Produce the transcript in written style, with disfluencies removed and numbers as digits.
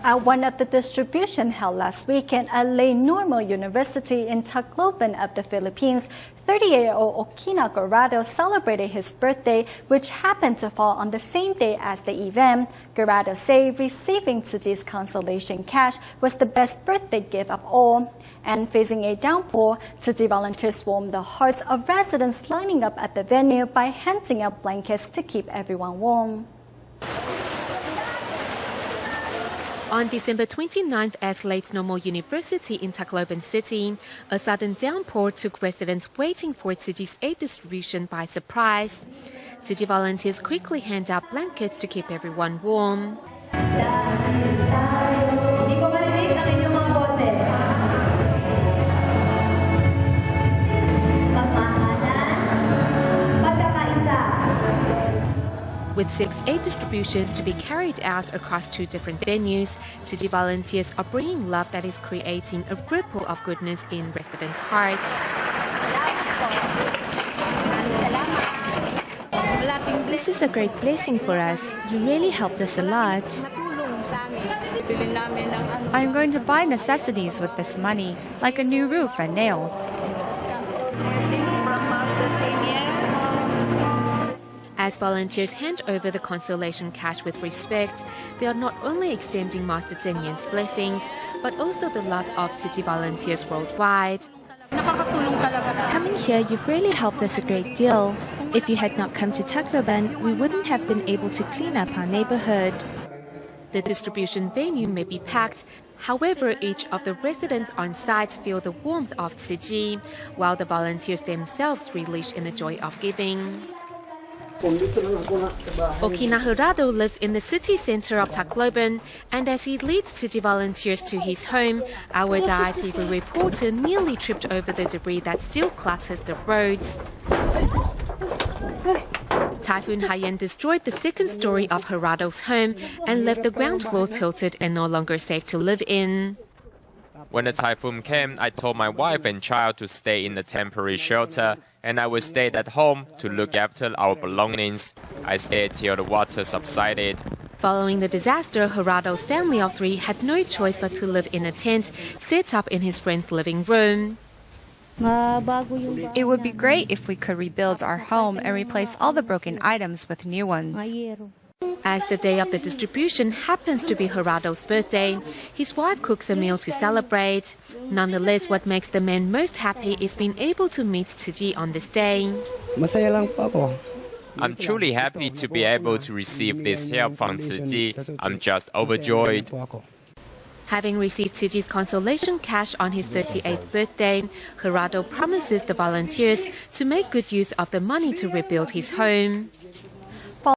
At one of the distribution held last weekend at Lay Normal University in Tacloban of the Philippines, 38-year-old Okina Guerrero celebrated his birthday, which happened to fall on the same day as the event. Guerrero said receiving Tzuji's consolation cash was the best birthday gift of all. And facing a downpour, Tzuji volunteers warmed the hearts of residents lining up at the venue by handing out blankets to keep everyone warm. On December 29th at Late Normal University in Tacloban City, a sudden downpour took residents waiting for Tzuji's aid distribution by surprise. Tzuji volunteers quickly hand out blankets to keep everyone warm. With 6 aid distributions to be carried out across 2 different venues, Tzuji volunteers are bringing love that is creating a ripple of goodness in residents' hearts. This is a great blessing for us. You really helped us a lot. I'm going to buy necessities with this money, like a new roof and nails. As volunteers hand over the consolation cash with respect, they are not only extending Master Zhenyan's blessings, but also the love of Tzuji volunteers worldwide. Coming here, you've really helped us a great deal. If you had not come to Tacloban, we wouldn't have been able to clean up our neighborhood. The distribution venue may be packed. However, each of the residents on site feel the warmth of Tzuji, while the volunteers themselves relish in the joy of giving. Okina Guerrero lives in the city center of Tacloban, and as he leads Tzuji volunteers to his home, our Daai TV reporter nearly tripped over the debris that still clutters the roads. Typhoon Haiyan destroyed the second story of Guerrero's home and left the ground floor tilted and no longer safe to live in. When the typhoon came, I told my wife and child to stay in the temporary shelter, and I will stay at home to look after our belongings. I stayed till the water subsided. Following the disaster, Guerrero's family of 3 had no choice but to live in a tent set up in his friend's living room. It would be great if we could rebuild our home and replace all the broken items with new ones. As the day of the distribution happens to be Guerrero's birthday, his wife cooks a meal to celebrate. Nonetheless, what makes the man most happy is being able to meet Tzuji on this day. I'm truly happy to be able to receive this help from Tzuji. I'm just overjoyed. Having received Tzuji's consolation cash on his 38th birthday, Guerrero promises the volunteers to make good use of the money to rebuild his home.